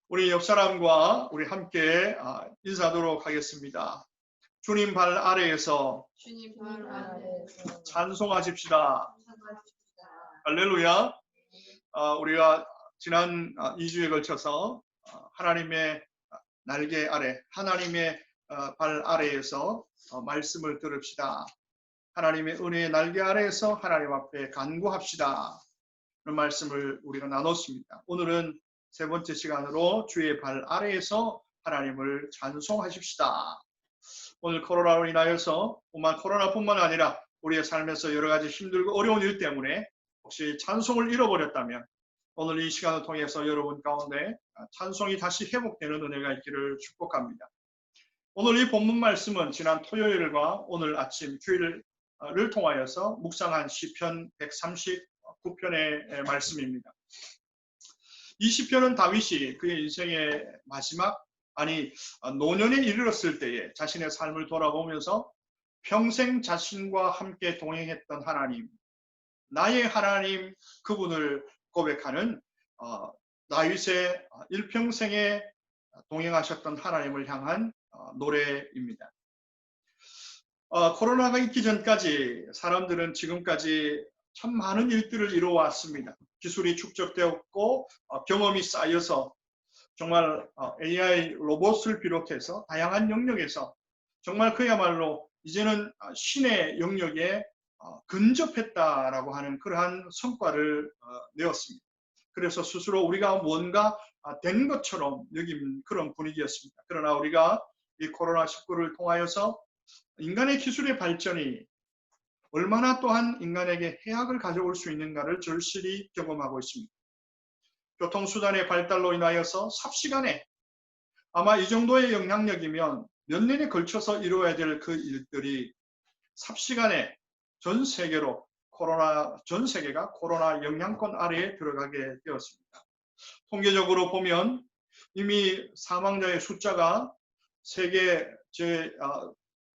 우리 옆 사람과 우리 함께 인사하도록 하겠습니다. 주님 발 아래에서 찬송하십시다. 할렐루야. 우리가 지난 2주에 걸쳐서 하나님의 날개 아래, 하나님의 발 아래에서 말씀을 들읍시다. 하나님의 은혜의 날개 아래에서 하나님 앞에 간구합시다. 그런 말씀을 우리가 나눴습니다. 오늘은 세 번째 시간으로 주의 발 아래에서 하나님을 찬송하십시다. 오늘 코로나로 인하여서 코로나뿐만 아니라 우리의 삶에서 여러 가지 힘들고 어려운 일 때문에 혹시 찬송을 잃어버렸다면 오늘 이 시간을 통해서 여러분 가운데 찬송이 다시 회복되는 은혜가 있기를 축복합니다. 오늘 이 본문 말씀은 지난 토요일과 오늘 아침 주일을 통하여서 묵상한 시편 139편의 말씀입니다. 이 시편은 다윗이 그의 인생의 마지막 노년에 이르렀을 때에 자신의 삶을 돌아보면서 평생 자신과 함께 동행했던 하나님, 나의 하나님, 그분을 고백하는 다윗의 일평생에 동행하셨던 하나님을 향한 노래입니다. 코로나가 있기 전까지 사람들은 지금까지 참 많은 일들을 이루어왔습니다. 기술이 축적되었고 경험이 쌓여서 정말 AI 로봇을 비롯해서 다양한 영역에서 정말 그야말로 이제는 신의 영역에 근접했다라고 하는 그러한 성과를 내었습니다. 그래서 스스로 우리가 뭔가 된 것처럼 여긴 그런 분위기였습니다. 그러나 우리가 이 코로나19를 통하여서 인간의 기술의 발전이 얼마나 또한 인간에게 해악을 가져올 수 있는가를 절실히 경험하고 있습니다. 교통수단의 발달로 인하여서 삽시간에 아마 이 정도의 영향력이면 몇 년에 걸쳐서 이루어야 될 그 일들이 삽시간에 전 세계가 코로나 영향권 아래에 들어가게 되었습니다. 통계적으로 보면 이미 사망자의 숫자가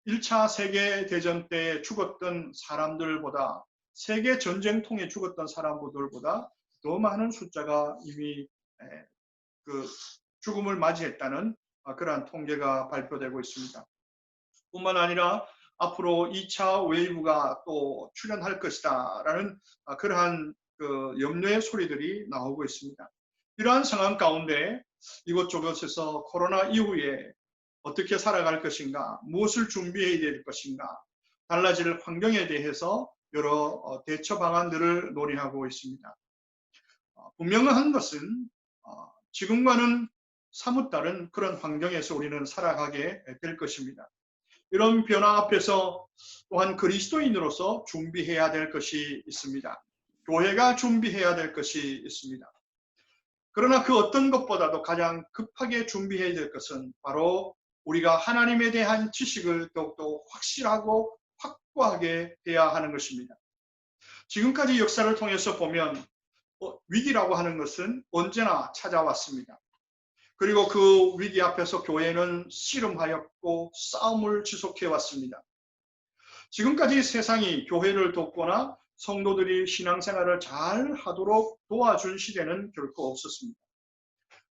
1차 세계대전 때 죽었던 사람들보다 세계 전쟁통에 죽었던 사람들보다 더 많은 숫자가 이미 그 죽음을 맞이했다는 그러한 통계가 발표되고 있습니다. 뿐만 아니라 앞으로 2차 웨이브가 또 출현할 것이다 라는 그러한 염려의 소리들이 나오고 있습니다. 이러한 상황 가운데 이곳저곳에서 코로나 이후에 어떻게 살아갈 것인가, 무엇을 준비해야 될 것인가, 달라질 환경에 대해서 여러 대처 방안들을 논의하고 있습니다. 분명한 것은 지금과는 사뭇 다른 그런 환경에서 우리는 살아가게 될 것입니다. 이런 변화 앞에서 또한 그리스도인으로서 준비해야 될 것이 있습니다. 교회가 준비해야 될 것이 있습니다. 그러나 그 어떤 것보다도 가장 급하게 준비해야 될 것은 바로 우리가 하나님에 대한 지식을 더욱더 확실하고 확고하게 해야 하는 것입니다. 지금까지 역사를 통해서 보면 위기라고 하는 것은 언제나 찾아왔습니다. 그리고 그 위기 앞에서 교회는 씨름하였고 싸움을 지속해 왔습니다. 지금까지 세상이 교회를 돕거나 성도들이 신앙생활을 잘 하도록 도와준 시대는 결코 없었습니다.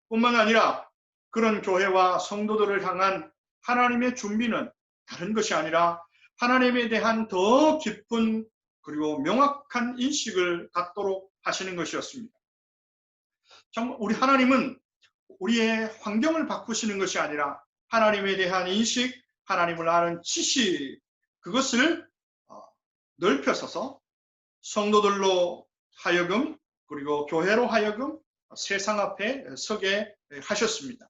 뿐만 아니라 그런 교회와 성도들을 향한 하나님의 준비는 다른 것이 아니라 하나님에 대한 더 깊은 그리고 명확한 인식을 갖도록 하시는 것이었습니다. 정말 우리 하나님은 우리의 환경을 바꾸시는 것이 아니라 하나님에 대한 인식, 하나님을 아는 지식, 그것을 넓혀서서 성도들로 하여금 그리고 교회로 하여금 세상 앞에 서게 하셨습니다.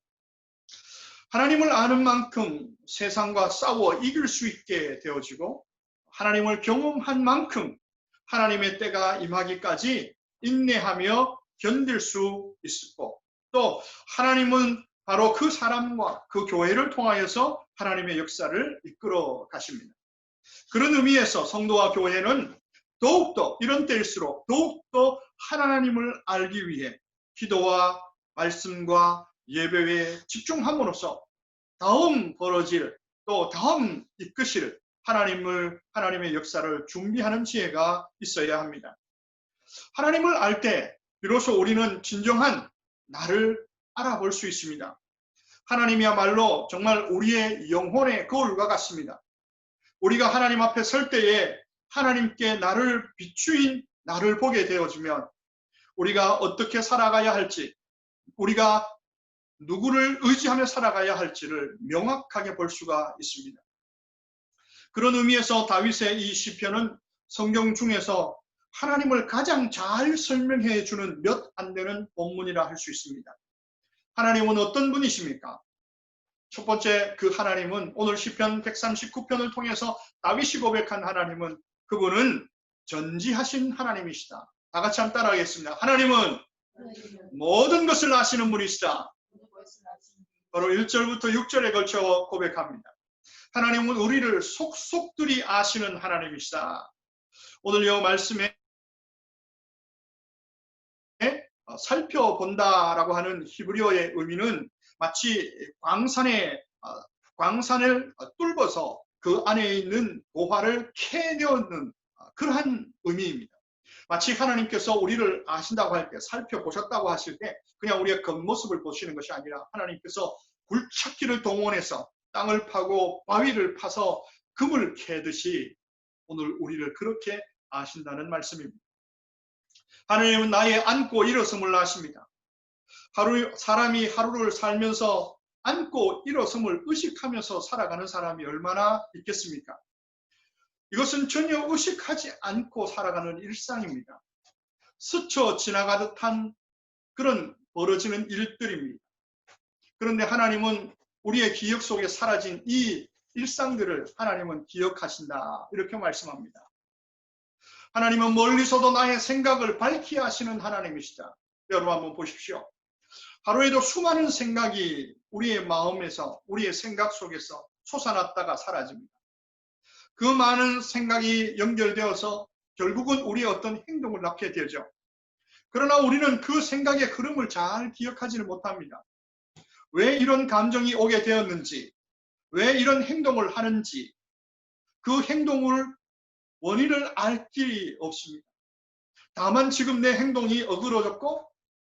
하나님을 아는 만큼 세상과 싸워 이길 수 있게 되어지고 하나님을 경험한 만큼 하나님의 때가 임하기까지 인내하며 견딜 수 있고 또 하나님은 바로 그 사람과 그 교회를 통하여서 하나님의 역사를 이끌어 가십니다. 그런 의미에서 성도와 교회는 더욱더 이런 때일수록 더욱더 하나님을 알기 위해 기도와 말씀과 예배에 집중함으로써 다음 벌어질 또 다음 이끄실 하나님의 역사를 준비하는 지혜가 있어야 합니다. 하나님을 알 때 비로소 우리는 진정한 나를 알아볼 수 있습니다. 하나님이야말로 정말 우리의 영혼의 거울과 같습니다. 우리가 하나님 앞에 설 때에 하나님께 나를 비추인 나를 보게 되어지면 우리가 어떻게 살아가야 할지, 우리가 누구를 의지하며 살아가야 할지를 명확하게 볼 수가 있습니다. 그런 의미에서 다윗의 이 시편은 성경 중에서 하나님을 가장 잘 설명해 주는 몇 안 되는 본문이라 할 수 있습니다. 하나님은 어떤 분이십니까? 첫 번째, 그 하나님은 오늘 시편 139편을 통해서 다윗이 고백한 하나님은, 그분은 전지하신 하나님이시다. 다 같이 한번 따라하겠습니다. 하나님은 모든 것을 아시는 분이시다. 바로 1절부터 6절에 걸쳐 고백합니다. 하나님은 우리를 속속들이 아시는 하나님이시다. 오늘 이 말씀에 살펴본다라고 하는 히브리어의 의미는 마치 광산을 뚫어서 그 안에 있는 보화를 캐내는 그러한 의미입니다. 마치 하나님께서 우리를 아신다고 할 때, 살펴보셨다고 하실 때 그냥 우리의 겉모습을 보시는 것이 아니라 하나님께서 굴착기를 동원해서 땅을 파고 바위를 파서 금을 캐듯이 오늘 우리를 그렇게 아신다는 말씀입니다. 하나님은 나의 앉고 일어섬을 아십니다. 사람이 하루를 살면서 앉고 일어섬을 의식하면서 살아가는 사람이 얼마나 있겠습니까? 이것은 전혀 의식하지 않고 살아가는 일상입니다. 스쳐 지나가듯 한 그런 벌어지는 일들입니다. 그런데 하나님은 우리의 기억 속에 사라진 이 일상들을 하나님은 기억하신다, 이렇게 말씀합니다. 하나님은 멀리서도 나의 생각을 밝히 하시는 하나님이시다. 여러분 한번 보십시오. 하루에도 수많은 생각이 우리의 마음에서, 우리의 생각 속에서 솟아났다가 사라집니다. 그 많은 생각이 연결되어서 결국은 우리의 어떤 행동을 낳게 되죠. 그러나 우리는 그 생각의 흐름을 잘 기억하지를 못합니다. 왜 이런 감정이 오게 되었는지, 왜 이런 행동을 하는지, 그 행동을 원인을 알 길이 없습니다. 다만 지금 내 행동이 어그러졌고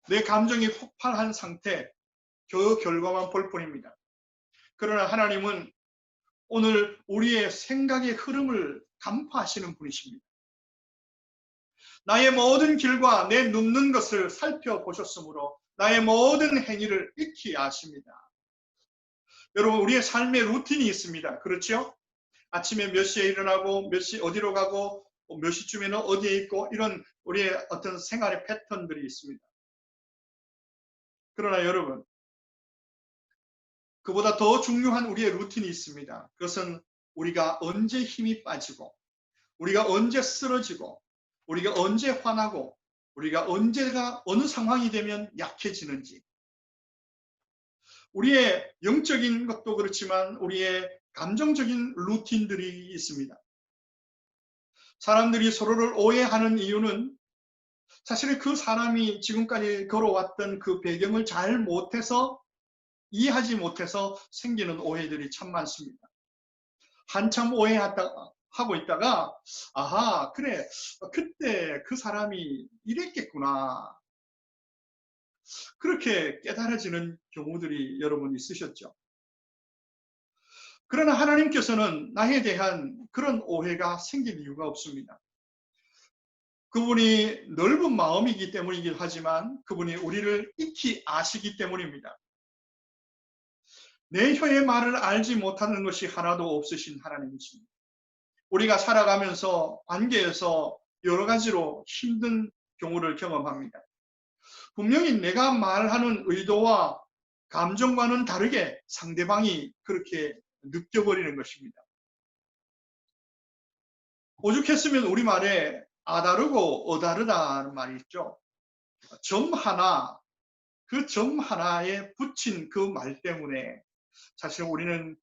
내 감정이 폭발한 상태, 그 결과만 볼 뿐입니다. 그러나 하나님은 오늘 우리의 생각의 흐름을 간파하시는 분이십니다. 나의 모든 길과 내 눕는 것을 살펴보셨으므로 나의 모든 행위를 익히 아십니다. 여러분, 우리의 삶의 루틴이 있습니다. 그렇죠? 아침에 몇 시에 일어나고 몇 시 어디로 가고 몇 시쯤에는 어디에 있고, 이런 우리의 어떤 생활의 패턴들이 있습니다. 그러나 여러분, 그보다 더 중요한 우리의 루틴이 있습니다. 그것은 우리가 언제 힘이 빠지고, 우리가 언제 쓰러지고, 우리가 언제 화나고, 우리가 언제가 어느 상황이 되면 약해지는지, 우리의 영적인 것도 그렇지만 우리의 감정적인 루틴들이 있습니다. 사람들이 서로를 오해하는 이유는 사실은 그 사람이 지금까지 걸어왔던 그 배경을 잘 못해서, 이해하지 못해서 생기는 오해들이 참 많습니다. 한참 오해하고 있다가 아하, 그래, 그때 그 사람이 이랬겠구나, 그렇게 깨달아지는 경우들이 여러분 있으셨죠. 그러나 하나님께서는 나에 대한 그런 오해가 생길 이유가 없습니다. 그분이 넓은 마음이기 때문이긴 하지만 그분이 우리를 익히 아시기 때문입니다. 내 혀의 말을 알지 못하는 것이 하나도 없으신 하나님이십니다. 우리가 살아가면서 관계에서 여러 가지로 힘든 경우를 경험합니다. 분명히 내가 말하는 의도와 감정과는 다르게 상대방이 그렇게 느껴버리는 것입니다. 오죽했으면 우리말에 아다르고 어다르다는 말이 있죠. 점 하나, 그 점 하나에 붙인 그 말 때문에 사실 우리는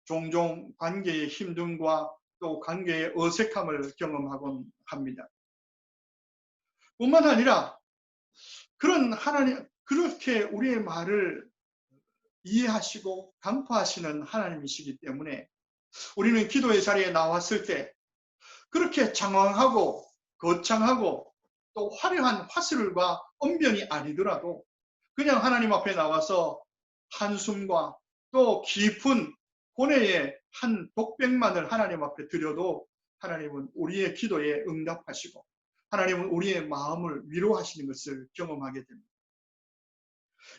종종 관계의 힘듦과 또 관계의 어색함을 경험하곤 합니다. 뿐만 아니라 그런 하나님, 그렇게 우리의 말을 이해하시고 간파하시는 하나님이시기 때문에 우리는 기도의 자리에 나왔을 때 그렇게 장황하고 거창하고 또 화려한 화술과 언변이 아니더라도 그냥 하나님 앞에 나와서 한숨과 또 깊은 고뇌의 한 독백만을 하나님 앞에 드려도 하나님은 우리의 기도에 응답하시고 하나님은 우리의 마음을 위로하시는 것을 경험하게 됩니다.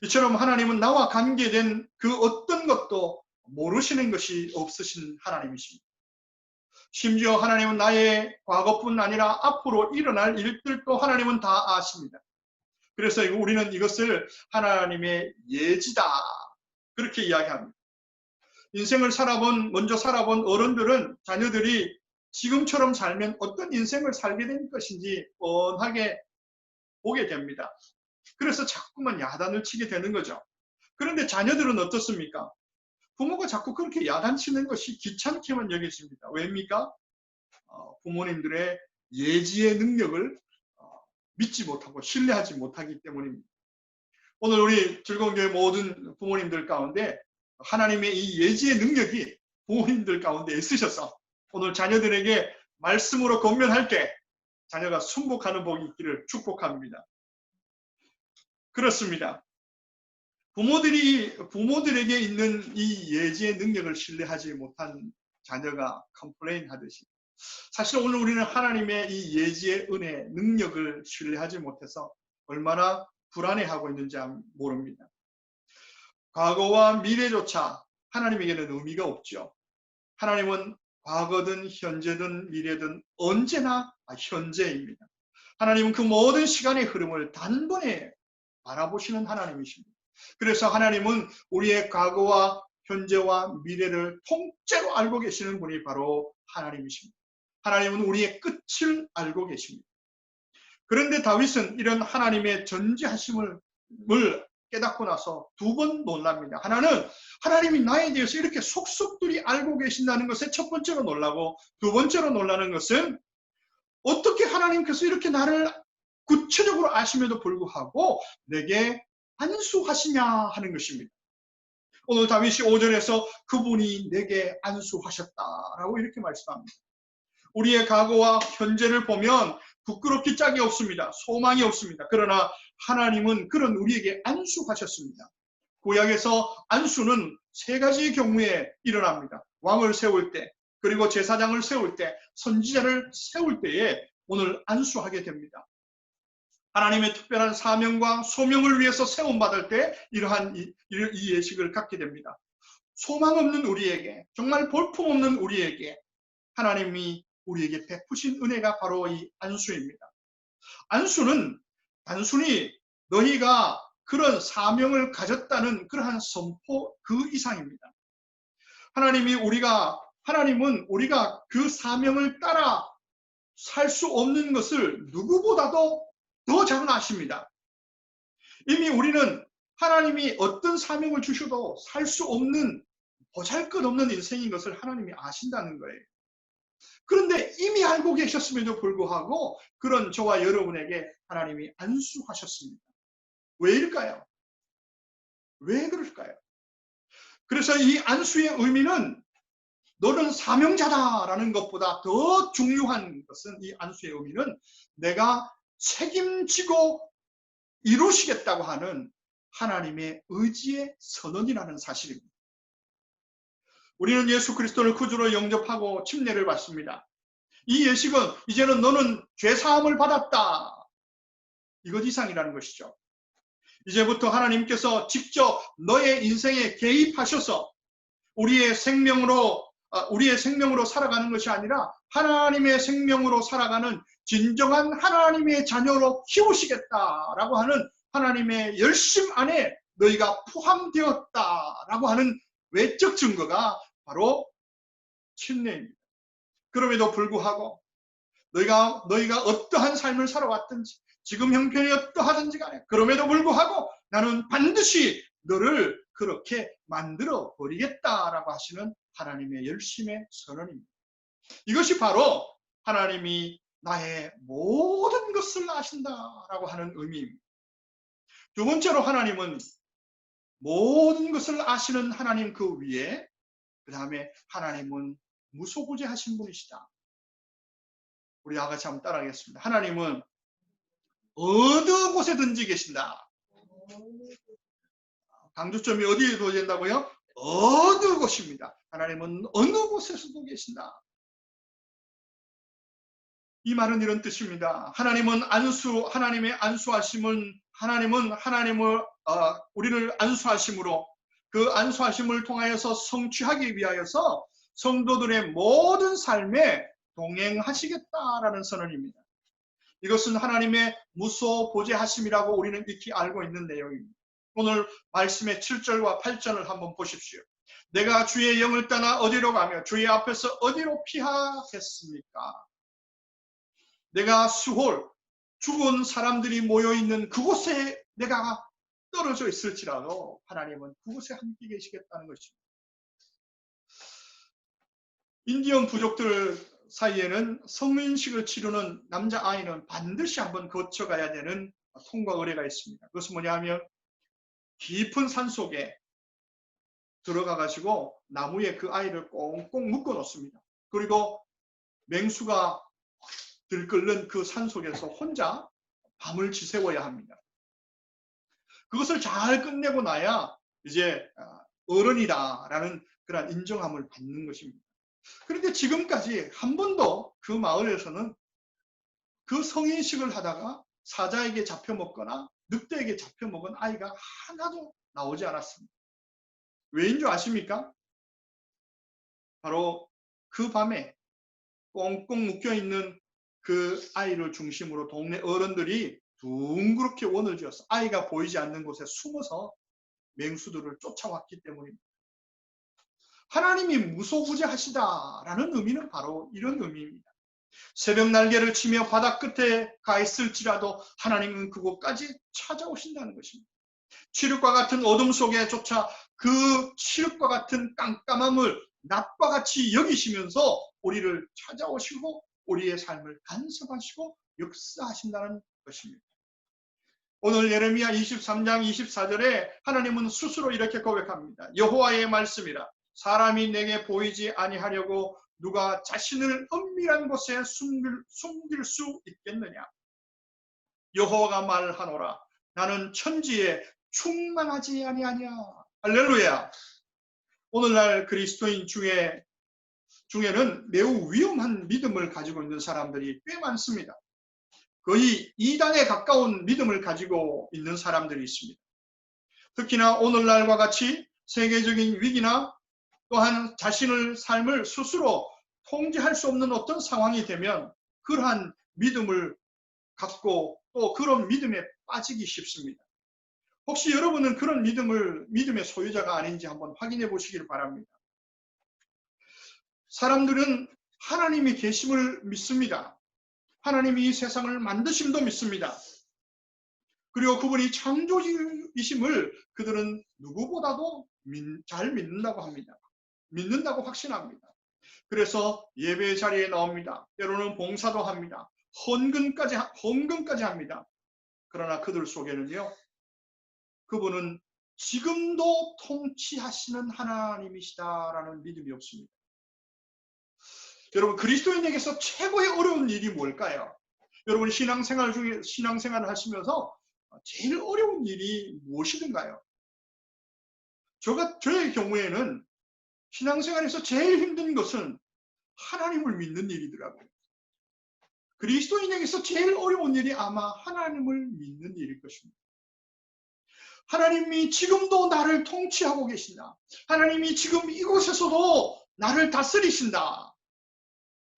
이처럼 하나님은 나와 관계된 그 어떤 것도 모르시는 것이 없으신 하나님이십니다. 심지어 하나님은 나의 과거뿐 아니라 앞으로 일어날 일들도 하나님은 다 아십니다. 그래서 우리는 이것을 하나님의 예지다 그렇게 이야기합니다. 인생을 먼저 살아본 어른들은 자녀들이 지금처럼 살면 어떤 인생을 살게 될 것인지 뻔하게 보게 됩니다. 그래서 자꾸만 야단을 치게 되는 거죠. 그런데 자녀들은 어떻습니까? 부모가 자꾸 그렇게 야단치는 것이 귀찮게만 여겨집니다. 왜입니까? 부모님들의 예지의 능력을 믿지 못하고 신뢰하지 못하기 때문입니다. 오늘 우리 즐거운 교회 모든 부모님들 가운데 하나님의 이 예지의 능력이 부모님들 가운데 있으셔서 오늘 자녀들에게 말씀으로 권면할 때 자녀가 순복하는 복이 있기를 축복합니다. 그렇습니다. 부모들에게 있는 이 예지의 능력을 신뢰하지 못한 자녀가 컴플레인 하듯이 사실 오늘 우리는 하나님의 이 예지의 은혜, 능력을 신뢰하지 못해서 얼마나 불안해하고 있는지 모릅니다. 과거와 미래조차 하나님에게는 의미가 없죠. 하나님은 과거든 현재든 미래든 언제나 현재입니다. 하나님은 그 모든 시간의 흐름을 단번에 바라보시는 하나님이십니다. 그래서 하나님은 우리의 과거와 현재와 미래를 통째로 알고 계시는 분이 바로 하나님이십니다. 하나님은 우리의 끝을 알고 계십니다. 그런데 다윗은 이런 하나님의 전지하심을 깨닫고 나서 두 번 놀랍니다. 하나는 하나님이 나에 대해서 이렇게 속속들이 알고 계신다는 것에 첫 번째로 놀라고 두 번째로 놀라는 것은 어떻게 하나님께서 이렇게 나를 구체적으로 아심에도 불구하고 내게 안수하시냐 하는 것입니다. 오늘 다윗이 5절에서 그분이 내게 안수하셨다라고 이렇게 말씀합니다. 우리의 과거와 현재를 보면 부끄럽기 짝이 없습니다. 소망이 없습니다. 그러나 하나님은 그런 우리에게 안수하셨습니다. 구약에서 안수는 세 가지 경우에 일어납니다. 왕을 세울 때, 그리고 제사장을 세울 때, 선지자를 세울 때에 오늘 안수하게 됩니다. 하나님의 특별한 사명과 소명을 위해서 세움받을 때 이러한 이 예식을 갖게 됩니다. 소망 없는 우리에게, 정말 볼품없는 우리에게 하나님이 우리에게 베푸신 은혜가 바로 이 안수입니다. 안수는 단순히 너희가 그런 사명을 가졌다는 그러한 선포 그 이상입니다. 하나님은 우리가 그 사명을 따라 살 수 없는 것을 누구보다도 더 잘 아십니다. 이미 우리는 하나님이 어떤 사명을 주셔도 살 수 없는 보잘것없는 인생인 것을 하나님이 아신다는 거예요. 그런데 이미 알고 계셨음에도 불구하고 그런 저와 여러분에게 하나님이 안수하셨습니다. 왜일까요? 왜 그럴까요? 그래서 이 안수의 의미는 너는 사명자다라는 것보다 더 중요한 것은 이 안수의 의미는 내가 책임지고 이루시겠다고 하는 하나님의 의지의 선언이라는 사실입니다. 우리는 예수 그리스도를 구주로 영접하고 침례를 받습니다. 이 예식은 이제는 너는 죄사함을 받았다. 이것 이상이라는 것이죠. 이제부터 하나님께서 직접 너의 인생에 개입하셔서 우리의 생명으로 살아가는 것이 아니라 하나님의 생명으로 살아가는 진정한 하나님의 자녀로 키우시겠다라고 하는 하나님의 열심 안에 너희가 포함되었다라고 하는 외적 증거가 바로 침례입니다. 그럼에도 불구하고 너희가 어떠한 삶을 살아왔든지 지금 형편이 어떠하든지 간에 그럼에도 불구하고 나는 반드시 너를 그렇게 만들어 버리겠다라고 하시는 하나님의 열심의 선언입니다. 이것이 바로 하나님이 나의 모든 것을 아신다라고 하는 의미입니다. 두 번째로 하나님은 모든 것을 아시는 하나님 그 위에 그 다음에 하나님은 무소부재하신 분이시다. 우리 아가씨 한번 따라하겠습니다. 하나님은 어느 곳에든지 계신다. 강조점이 어디에 둬진다고요? 어느 곳입니다. 하나님은 어느 곳에서도 계신다. 이 말은 이런 뜻입니다. 하나님의 안수하심은 하나님을 우리를 안수하심으로 그 안수하심을 통하여서 성취하기 위하여서 성도들의 모든 삶에 동행하시겠다라는 선언입니다. 이것은 하나님의 무소보제하심이라고 우리는 익히 알고 있는 내용입니다. 오늘 말씀의 7절과 8절을 한번 보십시오. 내가 주의 영을 떠나 어디로 가며 주의 앞에서 어디로 피하겠습니까? 내가 수홀, 죽은 사람들이 모여있는 그곳에 내가 떨어져 있을지라도 하나님은 그곳에 함께 계시겠다는 것입니다. 인디언 부족들 사이에는 성인식을 치르는 남자아이는 반드시 한번 거쳐가야 되는 통과 의례가 있습니다. 그것은 뭐냐 하면 깊은 산속에 들어가가지고 나무에 그 아이를 꽁꽁 묶어 놓습니다. 그리고 맹수가 들끓는 그 산속에서 혼자 밤을 지새워야 합니다. 그것을 잘 끝내고 나야 이제 어른이다라는 그런 인정함을 받는 것입니다. 그런데 지금까지 한 번도 그 마을에서는 그 성인식을 하다가 사자에게 잡혀먹거나 늑대에게 잡혀먹은 아이가 하나도 나오지 않았습니다. 왜인 줄 아십니까? 바로 그 밤에 꽁꽁 묶여있는 그 아이를 중심으로 동네 어른들이 둥그렇게 원을 지어서 아이가 보이지 않는 곳에 숨어서 맹수들을 쫓아왔기 때문입니다. 하나님이 무소부재하시다라는 의미는 바로 이런 의미입니다. 새벽 날개를 치며 바다 끝에 가 있을지라도 하나님은 그곳까지 찾아오신다는 것입니다. 칠흑과 같은 어둠 속에 조차 그 칠흑과 같은 깜깜함을 낮과 같이 여기시면서 우리를 찾아오시고 우리의 삶을 간섭하시고 역사하신다는 것입니다. 오늘 예레미야 23장 24절에 하나님은 스스로 이렇게 고백합니다. 여호와의 말씀이라 사람이 내게 보이지 아니하려고 누가 자신을 은밀한 곳에 숨길 수 있겠느냐. 여호와가 말하노라 나는 천지에 충만하지 아니하냐. 할렐루야. 오늘날 그리스도인 중에는 매우 위험한 믿음을 가지고 있는 사람들이 꽤 많습니다. 거의 이단에 가까운 믿음을 가지고 있는 사람들이 있습니다. 특히나 오늘날과 같이 세계적인 위기나 또한 자신의 삶을 스스로 통제할 수 없는 어떤 상황이 되면 그러한 믿음을 갖고 또 그런 믿음에 빠지기 쉽습니다. 혹시 여러분은 그런 믿음의 소유자가 아닌지 한번 확인해 보시길 바랍니다. 사람들은 하나님이 계심을 믿습니다. 하나님이 이 세상을 만드심도 믿습니다. 그리고 그분이 창조주이심을 그들은 누구보다도 잘 믿는다고 합니다. 믿는다고 확신합니다. 그래서 예배 자리에 나옵니다. 때로는 봉사도 합니다. 헌금까지 합니다. 그러나 그들 속에는요. 그분은 지금도 통치하시는 하나님이시다라는 믿음이 없습니다. 여러분 그리스도인에게서 최고의 어려운 일이 뭘까요? 여러분 신앙생활을 하시면서 제일 어려운 일이 무엇이든가요? 저의 경우에는 신앙생활에서 제일 힘든 것은 하나님을 믿는 일이더라고요. 그리스도인에게서 제일 어려운 일이 아마 하나님을 믿는 일일 것입니다. 하나님이 지금도 나를 통치하고 계신다. 하나님이 지금 이곳에서도 나를 다스리신다.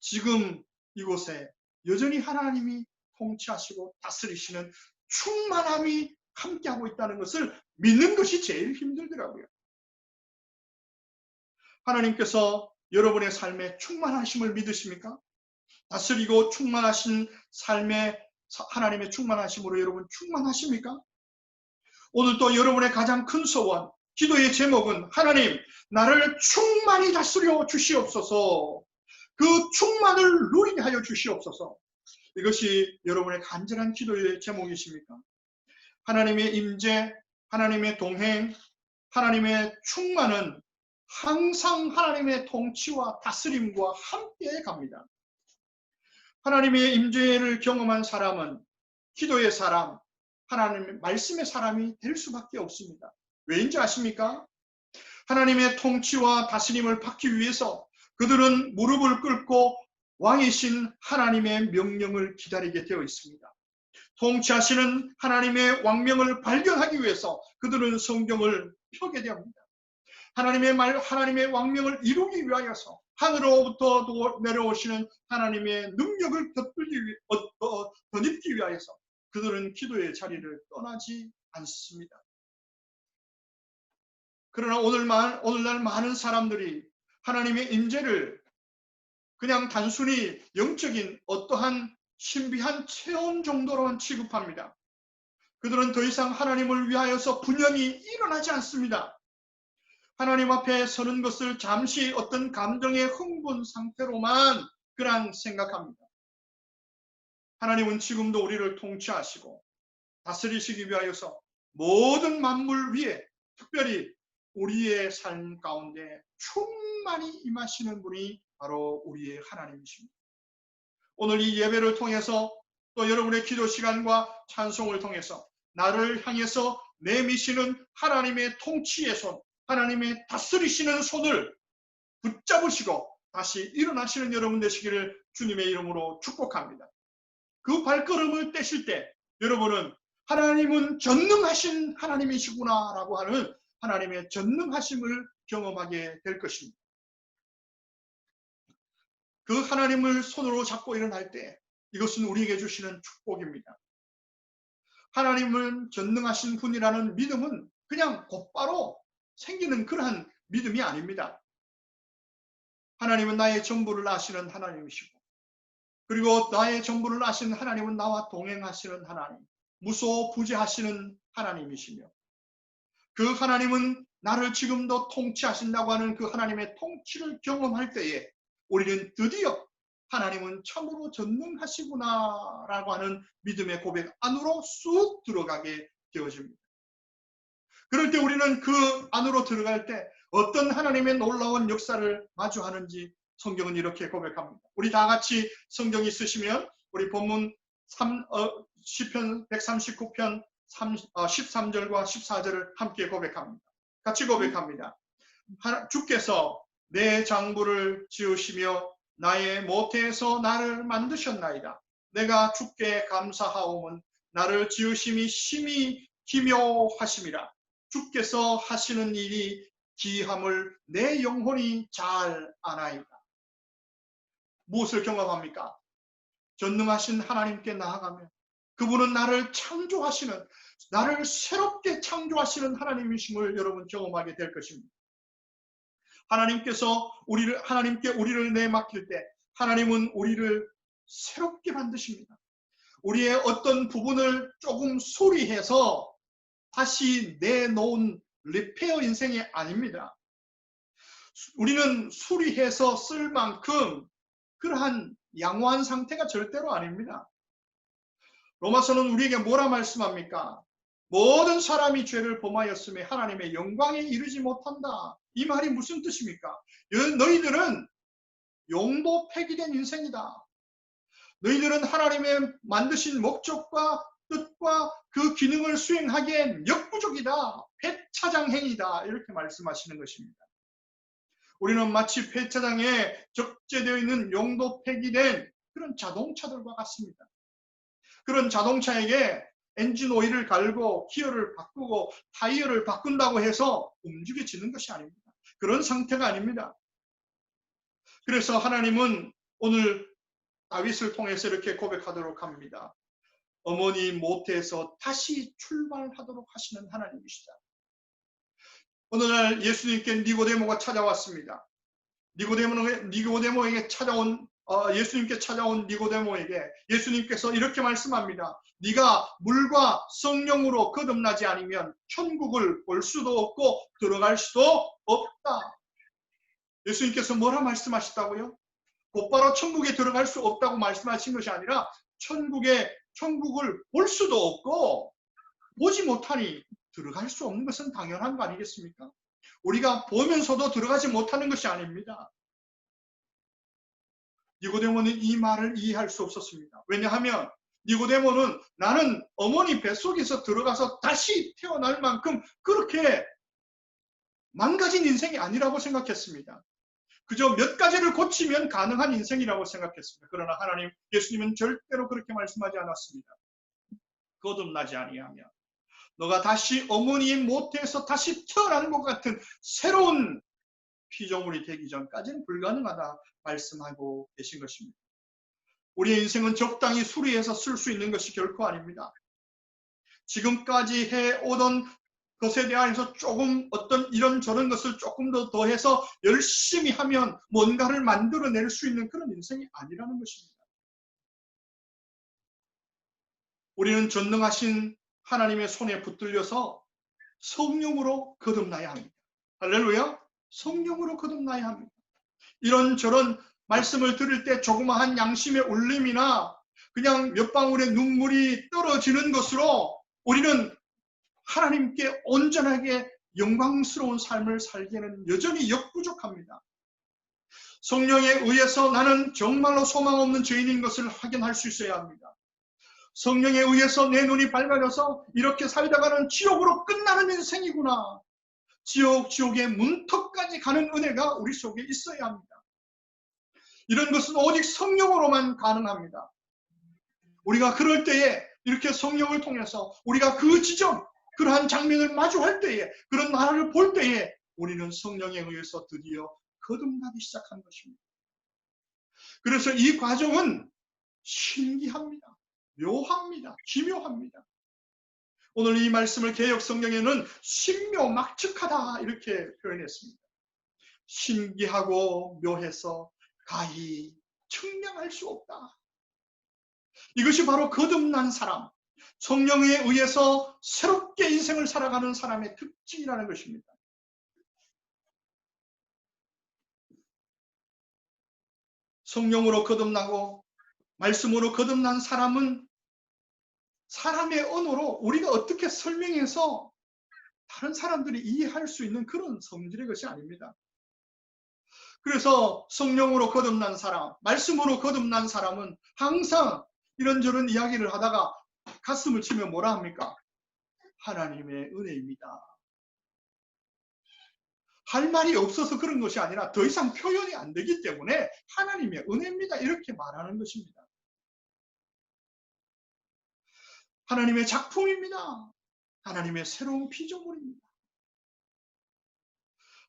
지금 이곳에 여전히 하나님이 통치하시고 다스리시는 충만함이 함께하고 있다는 것을 믿는 것이 제일 힘들더라고요. 하나님께서 여러분의 삶에 충만하심을 믿으십니까? 다스리고 충만하신 삶에 하나님의 충만하심으로 여러분 충만하십니까? 오늘 또 여러분의 가장 큰 소원, 기도의 제목은 하나님, 나를 충만히 다스려 주시옵소서. 그 충만을 누리게 하여 주시옵소서. 이것이 여러분의 간절한 기도의 제목이십니까? 하나님의 임재, 하나님의 동행, 하나님의 충만은 항상 하나님의 통치와 다스림과 함께 갑니다. 하나님의 임재를 경험한 사람은 기도의 사람, 하나님의 말씀의 사람이 될 수밖에 없습니다. 왜인지 아십니까? 하나님의 통치와 다스림을 받기 위해서 그들은 무릎을 꿇고 왕이신 하나님의 명령을 기다리게 되어 있습니다. 통치하시는 하나님의 왕명을 발견하기 위해서 그들은 성경을 펴게 됩니다. 하나님의 왕명을 이루기 위하여서 하늘로부터 내려오시는 하나님의 능력을 덧입기 위하여서 그들은 기도의 자리를 떠나지 않습니다. 그러나 오늘날 많은 사람들이 하나님의 임재를 그냥 단순히 영적인 어떠한 신비한 체험 정도로만 취급합니다. 그들은 더 이상 하나님을 위하여서 분연히 일어나지 않습니다. 하나님 앞에 서는 것을 잠시 어떤 감정의 흥분 상태로만 그냥 생각합니다. 하나님은 지금도 우리를 통치하시고 다스리시기 위하여서 모든 만물 위에 특별히 우리의 삶 가운데 충만히 임하시는 분이 바로 우리의 하나님이십니다. 오늘 이 예배를 통해서 또 여러분의 기도 시간과 찬송을 통해서 나를 향해서 내미시는 하나님의 통치의 손, 하나님의 다스리시는 손을 붙잡으시고 다시 일어나시는 여러분 되시기를 주님의 이름으로 축복합니다. 그 발걸음을 떼실 때 여러분은 하나님은 전능하신 하나님이시구나 라고 하는 하나님의 전능하심을 경험하게 될 것입니다. 그 하나님을 손으로 잡고 일어날 때 이것은 우리에게 주시는 축복입니다. 하나님은 전능하신 분이라는 믿음은 그냥 곧바로 생기는 그러한 믿음이 아닙니다. 하나님은 나의 전부를 아시는 하나님이시고 그리고 나의 전부를 아시는 하나님은 나와 동행하시는 하나님, 무소부재하시는 하나님이시며 그 하나님은 나를 지금도 통치하신다고 하는 그 하나님의 통치를 경험할 때에 우리는 드디어 하나님은 참으로 전능하시구나 라고 하는 믿음의 고백 안으로 쑥 들어가게 되어집니다. 그럴 때 우리는 그 안으로 들어갈 때 어떤 하나님의 놀라운 역사를 마주하는지 성경은 이렇게 고백합니다. 우리 다 같이 성경 있으시면 우리 본문 시편 139편 13절과 14절을 함께 고백합니다. 같이 고백합니다. 주께서 내 장부를 지으시며 나의 모태에서 나를 만드셨나이다. 내가 주께 감사하오면 나를 지으심이 심히 기묘하심이라. 주께서 하시는 일이 기함을 내 영혼이 잘 아나이다. 무엇을 경험합니까? 전능하신 하나님께 나아가면 그분은 나를 창조하시는, 나를 새롭게 창조하시는 하나님이심을 여러분 경험하게 될 것입니다. 하나님께 우리를 내맡길 때 하나님은 우리를 새롭게 만드십니다. 우리의 어떤 부분을 조금 수리해서 다시 내놓은 리페어 인생이 아닙니다. 우리는 수리해서 쓸 만큼 그러한 양호한 상태가 절대로 아닙니다. 로마서는 우리에게 뭐라 말씀합니까? 모든 사람이 죄를 범하였으며 하나님의 영광에 이르지 못한다. 이 말이 무슨 뜻입니까? 너희들은 용도 폐기된 인생이다. 너희들은 하나님의 만드신 목적과 뜻과 그 기능을 수행하기엔 역부족이다. 폐차장행이다. 이렇게 말씀하시는 것입니다. 우리는 마치 폐차장에 적재되어 있는 용도 폐기된 그런 자동차들과 같습니다. 그런 자동차에게 엔진 오일을 갈고 기어를 바꾸고 타이어를 바꾼다고 해서 움직여지는 것이 아닙니다. 그런 상태가 아닙니다. 그래서 하나님은 오늘 다윗을 통해서 이렇게 고백하도록 합니다. 어머니 모태에서 다시 출발하도록 하시는 하나님이시다. 어느 날 예수님께 니고데모가 찾아왔습니다. 니고데모에게 찾아온 예수님께 찾아온 니고데모에게 예수님께서 이렇게 말씀합니다. 네가 물과 성령으로 거듭나지 않으면 천국을 볼 수도 없고 들어갈 수도 없다. 예수님께서 뭐라 말씀하셨다고요? 곧바로 천국에 들어갈 수 없다고 말씀하신 것이 아니라 천국을 볼 수도 없고 보지 못하니 들어갈 수 없는 것은 당연한 거 아니겠습니까? 우리가 보면서도 들어가지 못하는 것이 아닙니다. 니고데모는 이 말을 이해할 수 없었습니다. 왜냐하면 니고데모는 나는 어머니 뱃속에서 들어가서 다시 태어날 만큼 그렇게 망가진 인생이 아니라고 생각했습니다. 그저 몇 가지를 고치면 가능한 인생이라고 생각했습니다. 그러나 하나님, 예수님은 절대로 그렇게 말씀하지 않았습니다. 거듭나지 아니하면 너가 다시 어머니의 모태에서 다시 태어나는 것 같은 새로운 피조물이 되기 전까지는 불가능하다 말씀하고 계신 것입니다. 우리의 인생은 적당히 수리해서 쓸 수 있는 것이 결코 아닙니다. 지금까지 해오던 것에 대해서 조금 어떤 이런저런 것을 조금 더 더해서 열심히 하면 뭔가를 만들어낼 수 있는 그런 인생이 아니라는 것입니다. 우리는 전능하신 하나님의 손에 붙들려서 성령으로 거듭나야 합니다. 할렐루야! 성령으로 거듭나야 합니다. 이런저런 말씀을 들을 때 조그마한 양심의 울림이나 그냥 몇 방울의 눈물이 떨어지는 것으로 우리는 하나님께 온전하게 영광스러운 삶을 살기에는 여전히 역부족합니다. 성령에 의해서 나는 정말로 소망 없는 죄인인 것을 확인할 수 있어야 합니다. 성령에 의해서 내 눈이 밝아져서 이렇게 살다가는 지옥으로 끝나는 인생이구나. 지옥의 문턱까지 가는 은혜가 우리 속에 있어야 합니다. 이런 것은 오직 성령으로만 가능합니다. 우리가 그럴 때에 이렇게 성령을 통해서 우리가 그 지점, 그러한 장면을 마주할 때에, 그런 나라를 볼 때에 우리는 성령에 의해서 드디어 거듭나기 시작한 것입니다. 그래서 이 과정은 신기합니다. 묘합니다. 기묘합니다. 오늘 이 말씀을 개역 성경에는 신묘막측하다 이렇게 표현했습니다. 신기하고 묘해서 가히 측량할 수 없다. 이것이 바로 거듭난 사람, 성령에 의해서 새롭게 인생을 살아가는 사람의 특징이라는 것입니다. 성령으로 거듭나고 말씀으로 거듭난 사람은 사람의 언어로 우리가 어떻게 설명해서 다른 사람들이 이해할 수 있는 그런 성질의 것이 아닙니다. 그래서 성령으로 거듭난 사람, 말씀으로 거듭난 사람은 항상 이런저런 이야기를 하다가 가슴을 치며 뭐라 합니까? 하나님의 은혜입니다. 할 말이 없어서 그런 것이 아니라 더 이상 표현이 안 되기 때문에 하나님의 은혜입니다. 이렇게 말하는 것입니다. 하나님의 작품입니다. 하나님의 새로운 피조물입니다.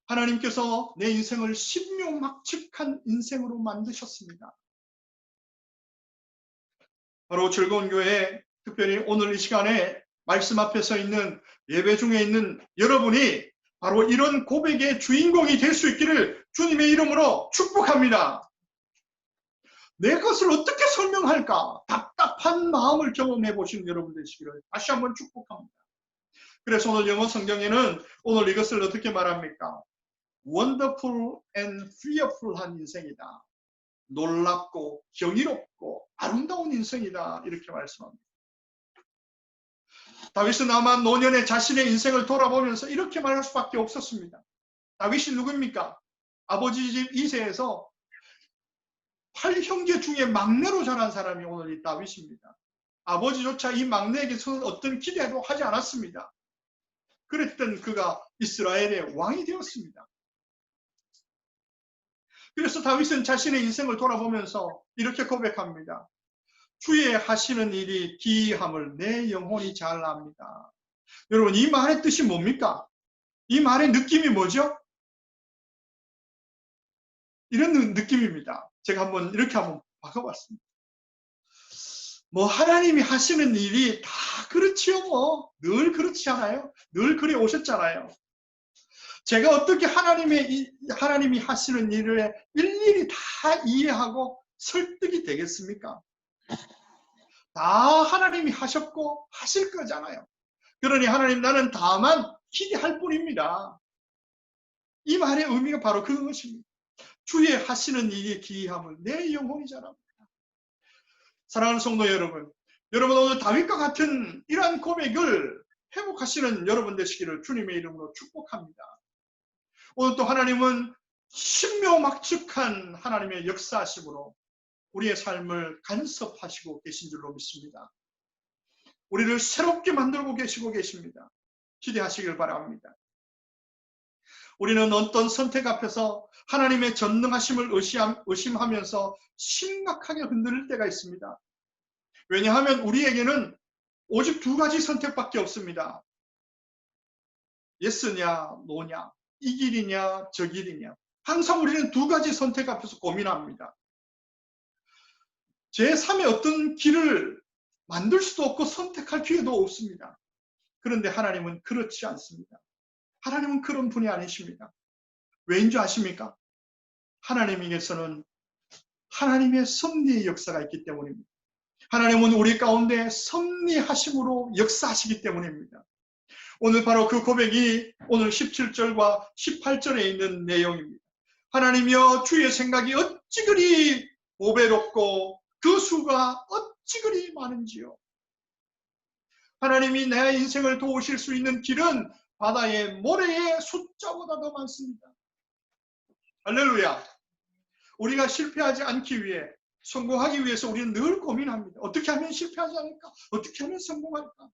하나님께서 내 인생을 신묘막측한 인생으로 만드셨습니다. 바로 즐거운 교회, 특별히 오늘 이 시간에 말씀 앞에 서 있는 예배 중에 있는 여러분이 바로 이런 고백의 주인공이 될 수 있기를 주님의 이름으로 축복합니다. 내 것을 어떻게 설명할까? 답답한 마음을 경험해 보신 여러분 되시기를 다시 한번 축복합니다. 그래서 오늘 영어 성경에는 오늘 이것을 어떻게 말합니까? Wonderful and fearful한 인생이다. 놀랍고 경이롭고 아름다운 인생이다. 이렇게 말씀합니다. 다윗은 아마 노년에 자신의 인생을 돌아보면서 이렇게 말할 수밖에 없었습니다. 다윗이 누굽니까? 아버지 집 이세에서 8형제 중에 막내로 자란 사람이 오늘 이 다윗입니다. 아버지조차 이 막내에게서는 어떤 기대도 하지 않았습니다. 그랬던 그가 이스라엘의 왕이 되었습니다. 그래서 다윗은 자신의 인생을 돌아보면서 이렇게 고백합니다. 주의 하시는 일이 기이함을 내 영혼이 잘 압니다. 여러분, 이 말의 뜻이 뭡니까? 이 말의 느낌이 뭐죠? 이런 느낌입니다. 제가 이렇게 한번 바꿔봤습니다. 뭐 하나님이 하시는 일이 다 그렇지요. 뭐 늘 그렇지 않아요? 늘 그래 오셨잖아요. 제가 어떻게 하나님이 하시는 일을 일일이 다 이해하고 설득이 되겠습니까? 다 하나님이 하셨고 하실 거잖아요. 그러니 하나님, 나는 다만 기대할 뿐입니다. 이 말의 의미가 바로 그것입니다. 주의 하시는 일이 기이함을 내 영혼이 잘합니다. 사랑하는 성도 여러분, 여러분 오늘 다윗과 같은 이러한 고백을 회복하시는 여러분 되시기를 주님의 이름으로 축복합니다. 오늘 또 하나님은 신묘막측한 하나님의 역사하심으로 우리의 삶을 간섭하시고 계신 줄로 믿습니다. 우리를 새롭게 만들고 계십니다. 기대하시길 바랍니다. 우리는 어떤 선택 앞에서 하나님의 전능하심을 의심하면서 심각하게 흔들릴 때가 있습니다. 왜냐하면 우리에게는 오직 두 가지 선택밖에 없습니다. 예스냐, 노냐, 이 길이냐, 저 길이냐. 항상 우리는 두 가지 선택 앞에서 고민합니다. 제3의 어떤 길을 만들 수도 없고 선택할 기회도 없습니다. 그런데 하나님은 그렇지 않습니다. 하나님은 그런 분이 아니십니다. 왜인 줄 아십니까? 하나님에게서는 하나님의 섭리의 역사가 있기 때문입니다. 하나님은 우리 가운데 섭리하심으로 역사하시기 때문입니다. 오늘 바로 그 고백이 오늘 17절과 18절에 있는 내용입니다. 하나님이여 주의 생각이 어찌 그리 보배롭고 그 수가 어찌 그리 많은지요. 하나님이 내 인생을 도우실 수 있는 길은 바다의 모래의 숫자보다 더 많습니다. 할렐루야. 우리가 실패하지 않기 위해, 성공하기 위해서 우리는 늘 고민합니다. 어떻게 하면 실패하지 않을까? 어떻게 하면 성공할까?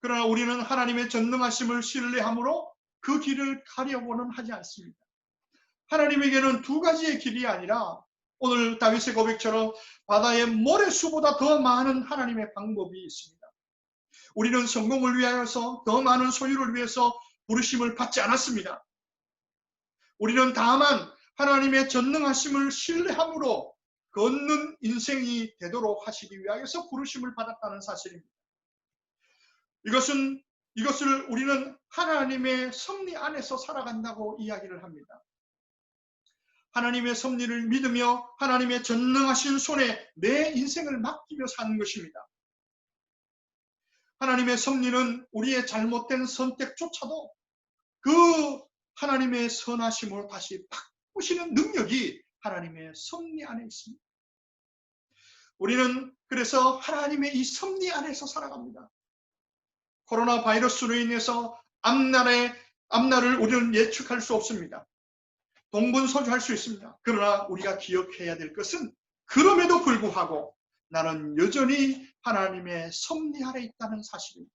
그러나 우리는 하나님의 전능하심을 신뢰함으로 그 길을 가려고는 하지 않습니다. 하나님에게는 두 가지의 길이 아니라 오늘 다윗의 고백처럼 바다의 모래수보다 더 많은 하나님의 방법이 있습니다. 우리는 성공을 위하여서 더 많은 소유를 위해서 부르심을 받지 않았습니다. 우리는 다만 하나님의 전능하심을 신뢰함으로 걷는 인생이 되도록 하시기 위하여서 부르심을 받았다는 사실입니다. 이것을 우리는 하나님의 섭리 안에서 살아간다고 이야기를 합니다. 하나님의 섭리를 믿으며 하나님의 전능하신 손에 내 인생을 맡기며 사는 것입니다. 하나님의 섭리는 우리의 잘못된 선택조차도 그 하나님의 선하심으로 다시 바꾸시는 능력이 하나님의 섭리 안에 있습니다. 우리는 그래서 하나님의 이 섭리 안에서 살아갑니다. 코로나 바이러스로 인해서 앞날을 우리는 예측할 수 없습니다. 동분서주할 수 있습니다. 그러나 우리가 기억해야 될 것은 그럼에도 불구하고 나는 여전히 하나님의 섭리 아래 있다는 사실입니다.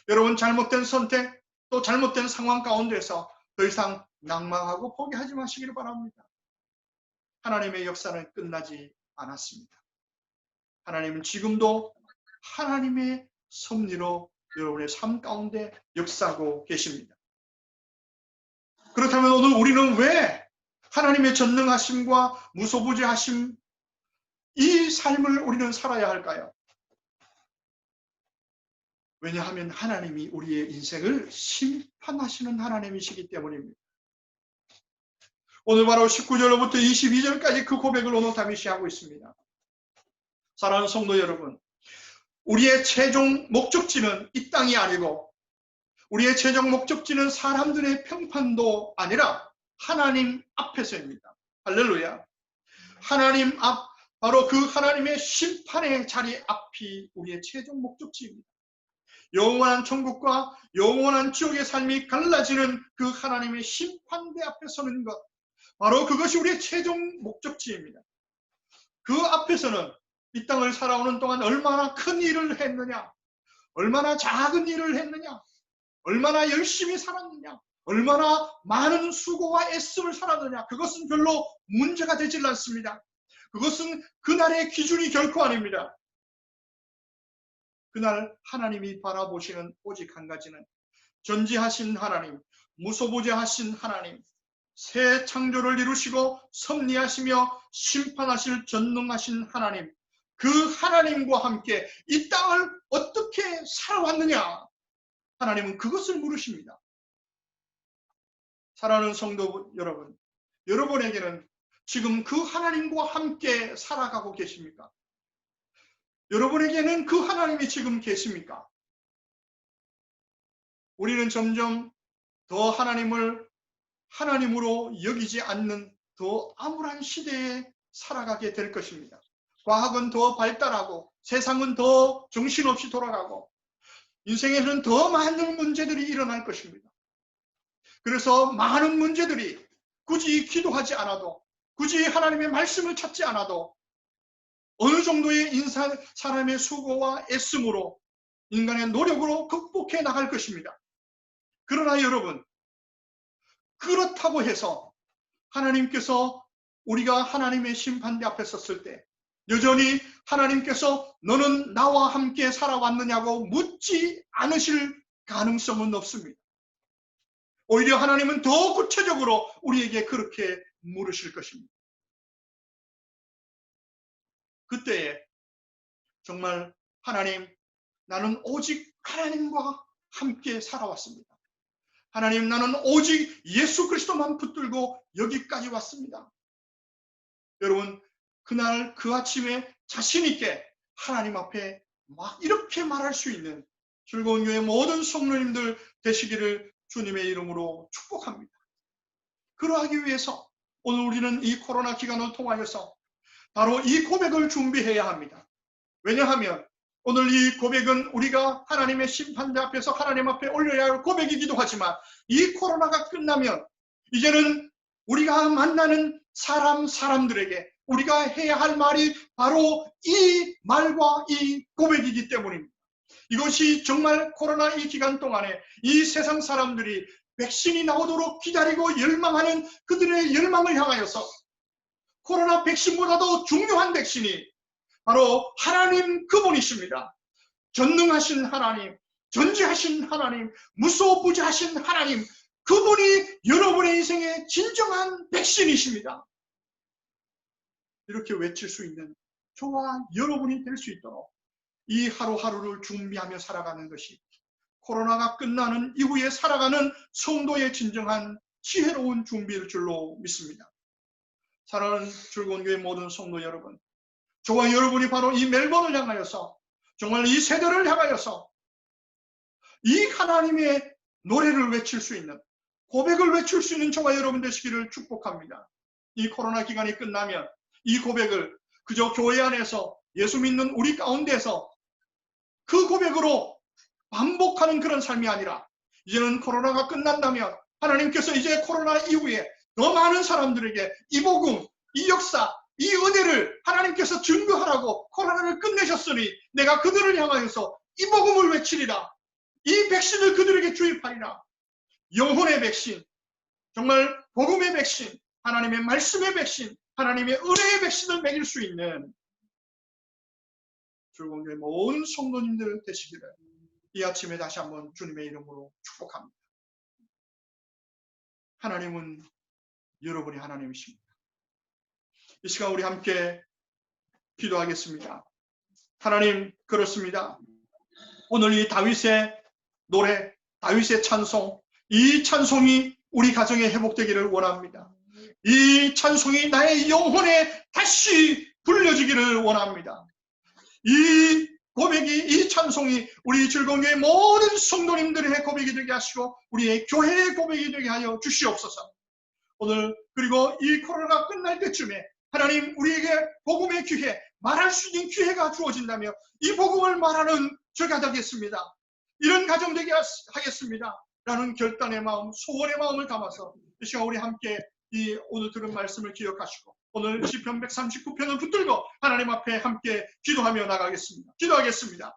여러분, 잘못된 선택 또 잘못된 상황 가운데서 더 이상 낭망하고 포기하지 마시기를 바랍니다. 하나님의 역사는 끝나지 않았습니다. 하나님은 지금도 하나님의 섭리로 여러분의 삶 가운데 역사하고 계십니다. 그렇다면 오늘 우리는 왜 하나님의 전능하심과 무소부재하심 이 삶을 우리는 살아야 할까요? 왜냐하면 하나님이 우리의 인생을 심판하시는 하나님이시기 때문입니다. 오늘 바로 19절로부터 22절까지 그 고백을 오늘 다윗이 하고 있습니다. 사랑하는 성도 여러분, 우리의 최종 목적지는 이 땅이 아니고 우리의 최종 목적지는 사람들의 평판도 아니라 하나님 앞에서입니다. 할렐루야. 하나님 앞, 바로 그 하나님의 심판의 자리 앞이 우리의 최종 목적지입니다. 영원한 천국과 영원한 지옥의 삶이 갈라지는 그 하나님의 심판대 앞에 서는 것, 바로 그것이 우리의 최종 목적지입니다. 그 앞에서는 이 땅을 살아오는 동안 얼마나 큰 일을 했느냐, 얼마나 작은 일을 했느냐, 얼마나 열심히 살았느냐, 얼마나 많은 수고와 애씀을 살았느냐, 그것은 별로 문제가 되질 않습니다. 그것은 그날의 기준이 결코 아닙니다. 그날 하나님이 바라보시는 오직 한 가지는 전지하신 하나님, 무소부재하신 하나님, 새 창조를 이루시고 섭리하시며 심판하실 전능하신 하나님, 그 하나님과 함께 이 땅을 어떻게 살아왔느냐, 하나님은 그것을 물으십니다. 사랑하는 성도 여러분, 여러분에게는 지금 그 하나님과 함께 살아가고 계십니까? 여러분에게는 그 하나님이 지금 계십니까? 우리는 점점 더 하나님을 하나님으로 여기지 않는 더 암울한 시대에 살아가게 될 것입니다. 과학은 더 발달하고 세상은 더 정신없이 돌아가고 인생에는 더 많은 문제들이 일어날 것입니다. 그래서 많은 문제들이 굳이 기도하지 않아도 굳이 하나님의 말씀을 찾지 않아도 어느 정도의 사람의 수고와 애씀으로 인간의 노력으로 극복해 나갈 것입니다. 그러나 여러분, 그렇다고 해서 하나님께서 우리가 하나님의 심판대 앞에 섰을 때 여전히 하나님께서 너는 나와 함께 살아왔느냐고 묻지 않으실 가능성은 없습니다. 오히려 하나님은 더 구체적으로 우리에게 그렇게 물으실 것입니다. 그때에 정말 하나님, 나는 오직 하나님과 함께 살아왔습니다. 하나님, 나는 오직 예수 그리스도만 붙들고 여기까지 왔습니다. 여러분, 그날 그 아침에 자신 있게 하나님 앞에 막 이렇게 말할 수 있는 즐거운 교회 모든 성도님들 되시기를 주님의 이름으로 축복합니다. 그러하기 위해서 오늘 우리는 이 코로나 기간을 통하여서 바로 이 고백을 준비해야 합니다. 왜냐하면 오늘 이 고백은 우리가 하나님의 심판대 앞에서 하나님 앞에 올려야 할 고백이기도 하지만 이 코로나가 끝나면 이제는 우리가 만나는 사람들에게 우리가 해야 할 말이 바로 이 말과 이 고백이기 때문입니다. 이것이 정말 코로나 이 기간 동안에 이 세상 사람들이 백신이 나오도록 기다리고 열망하는 그들의 열망을 향하여서 코로나 백신보다도 중요한 백신이 바로 하나님 그분이십니다. 전능하신 하나님, 전지하신 하나님, 무소부지하신 하나님, 그분이 여러분의 인생의 진정한 백신이십니다. 이렇게 외칠 수 있는 저와 여러분이 될 수 있도록 이 하루하루를 준비하며 살아가는 것이 코로나가 끝나는 이후에 살아가는 성도의 진정한 지혜로운 준비일 줄로 믿습니다. 사랑하는 즐거운 교회 모든 성도 여러분, 저와 여러분이 바로 이 멜번을 향하여서 정말 이 세대를 향하여서 이 하나님의 노래를 외칠 수 있는 고백을 외칠 수 있는 저와 여러분 되시기를 축복합니다. 이 코로나 기간이 끝나면 이 고백을 그저 교회 안에서 예수 믿는 우리 가운데서 그 고백으로 반복하는 그런 삶이 아니라 이제는 코로나가 끝난다면 하나님께서 이제 코로나 이후에 더 많은 사람들에게 이 복음, 이 역사, 이 은혜를 하나님께서 증거하라고 코로나를 끝내셨으니 내가 그들을 향하여서 이 복음을 외치리라. 이 백신을 그들에게 주입하리라. 영혼의 백신, 정말 복음의 백신, 하나님의 말씀의 백신, 하나님의 은혜의 백신을 매길 수 있는 즐거운 교회 모든 성도님들 되시기를 이 아침에 다시 한번 주님의 이름으로 축복합니다. 하나님은 여러분이 하나님이십니다. 이 시간 우리 함께 기도하겠습니다. 하나님, 그렇습니다. 오늘 이 다윗의 노래, 다윗의 찬송, 이 찬송이 우리 가정에 회복되기를 원합니다. 이 찬송이 나의 영혼에 다시 불려지기를 원합니다. 이 고백이, 이 찬송이 우리 즐거운 교회 모든 성도님들의 고백이 되게 하시고 우리의 교회의 고백이 되게 하여 주시옵소서. 오늘 그리고 이 코로나가 끝날 때쯤에 하나님 우리에게 복음의 기회, 말할 수 있는 기회가 주어진다며 이 복음을 말하는 저가 되겠습니다. 이런 가정 되게 하겠습니다. 라는 결단의 마음, 소원의 마음을 담아서 이 시간 우리 함께 이 오늘 들은 말씀을 기억하시고 오늘 시편 139편을 붙들고 하나님 앞에 함께 기도하며 나가겠습니다. 기도하겠습니다.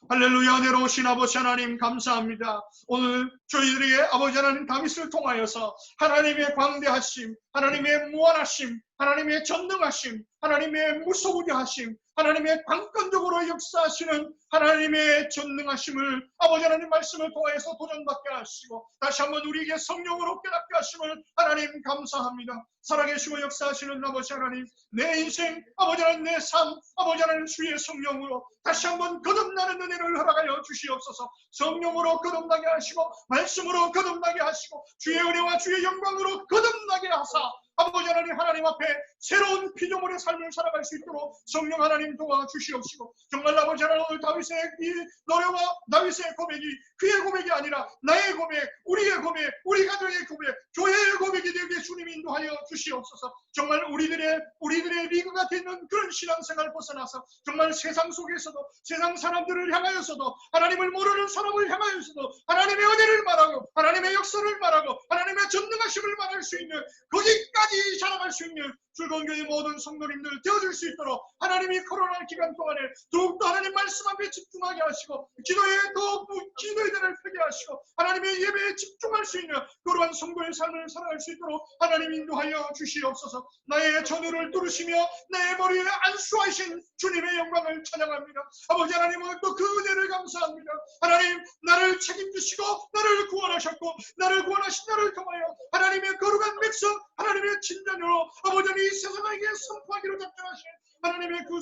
할렐루야. 내려오신 아버지 하나님 감사합니다. 오늘 저희들에게 아버지 하나님 다윗을 통하여서 하나님의 광대하심, 하나님의 무한하심, 하나님의 전능하심, 하나님의 무소부지하심, 하나님의 강권적으로 역사하시는 하나님의 전능하심을 아버지 하나님 말씀을 통하여서 도전받게 하시고 다시 한번 우리에게 성령으로 깨닫게 하심을 하나님 감사합니다. 살아계시고 역사하시는 아버지 하나님, 내 인생 아버지 하나님, 내 삶 아버지 하나님 주의 성령으로 다시 한번 거듭나는 은혜를 허락하여 주시옵소서. 성령으로 거듭나게 하시고 말씀으로 거듭나게 하시고 주의 은혜와 주의 영광으로 거듭나게 하사 아버지 하나님, 하나님 앞에 새로운 피조물의 삶을 살아갈 수 있도록 성령 하나님 도와주시옵시고 정말 아버지 하나님 오늘 다윗의 이 노래와 다윗의 고백이 그의 고백이 아니라 나의 고백, 우리의 고백, 우리 가정의 고백, 교회의 고백이 되게 주님 인도하여 주시옵소서. 정말 우리들의 리그가 되는 그런 신앙생활 벗어나서 정말 세상 속에서도 세상 사람들을 향하여서도 하나님을 모르는 사람을 향하여서도 하나님의 은혜를 말하고 하나님의 역사를 말하고 하나님의 전능하심을 말할 수 있는 거기까지 자라갈 수 있는 즐거운 교회 모든 성도님들 되어줄 수 있도록 하나님이 코로나 기간 동안에 더욱더 하나님 말씀 앞에 집중하게 하시고 기도에 더욱 기도의 대를 펴게 하시고 하나님의 예배에 집중할 수 있는 그러한 성도의 삶을 살아갈 수 있도록 하나님 인도하여 주시옵소서. 나의 전우를 뚫으시며 나의 머리에 안수하신 주님의 영광을 찬양합니다. 아버지 하나님은 또 그 은혜를 감사합니다. 하나님 나를 책임지시고 나를 구원하셨고 나를 구원하신 나를 통하여 하나님의 거룩한 백성 하나님의 친자녀로 아버지 하나님 이 세상에게 선포하기로 작정하신 하나님의 그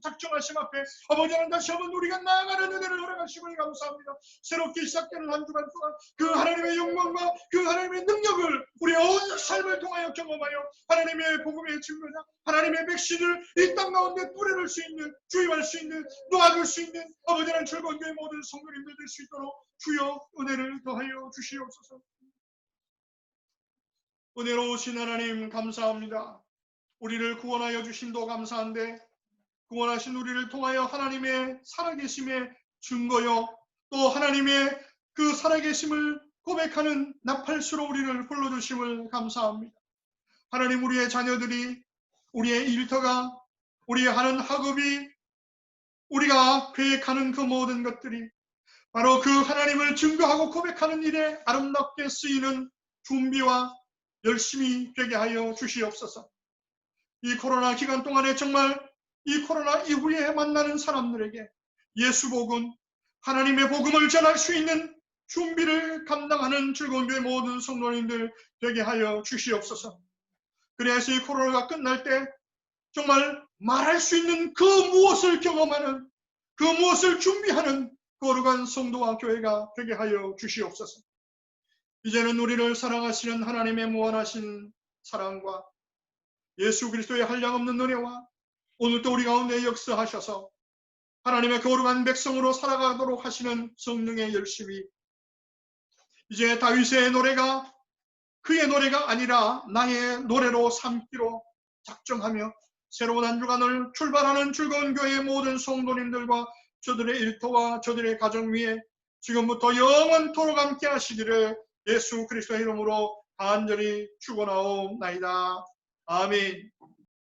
작정하심 앞에 아버지 하나님 다시 한번 우리가 나아가는 은혜를 허락하시고 감사합니다. 새롭게 시작되는 한 주간 동안 그 하나님의 영광과 그 하나님의 능력을 우리의 온 삶을 통하여 경험하여 하나님의 복음의 증거자 하나님의 백신을 이 땅 가운데 뿌려놓을 수 있는 주임할 수 있는 놓아줄 수 있는 아버지 하나님 즐거운 교회 모든 성도님들 될 수 있도록 주여 은혜를 더하여 주시옵소서. 은혜로우신 하나님 감사합니다. 우리를 구원하여 주심도 감사한데 구원하신 우리를 통하여 하나님의 살아계심의 증거요 또 하나님의 그 살아계심을 고백하는 나팔수로 우리를 불러주심을 감사합니다. 하나님 우리의 자녀들이 우리의 일터가 우리의 하는 학업이 우리가 계획하는 그 모든 것들이 바로 그 하나님을 증거하고 고백하는 일에 아름답게 쓰이는 준비와 열심히 되게 하여 주시옵소서. 이 코로나 기간 동안에 정말 이 코로나 이후에 만나는 사람들에게 예수 복음, 하나님의 복음을 전할 수 있는 준비를 감당하는 즐거운 교회 모든 성도님들 되게 하여 주시옵소서. 그래서 이 코로나가 끝날 때 정말 말할 수 있는 그 무엇을 경험하는 그 무엇을 준비하는 거룩한 성도와 교회가 되게 하여 주시옵소서. 이제는 우리를 사랑하시는 하나님의 무한하신 사랑과 예수 그리스도의 한량없는 은혜와 오늘도 우리 가운데 역사하셔서 하나님의 거룩한 백성으로 살아가도록 하시는 성령의 열심이 이제 다윗의 노래가 그의 노래가 아니라 나의 노래로 삼기로 작정하며 새로운 한 주간을 출발하는 즐거운 교회의 모든 성도님들과 저들의 일터와 저들의 가정 위에 지금부터 영원토록 함께 하시기를 예수 그리스도의 이름으로 간절히 축원하옵나이다. 아멘.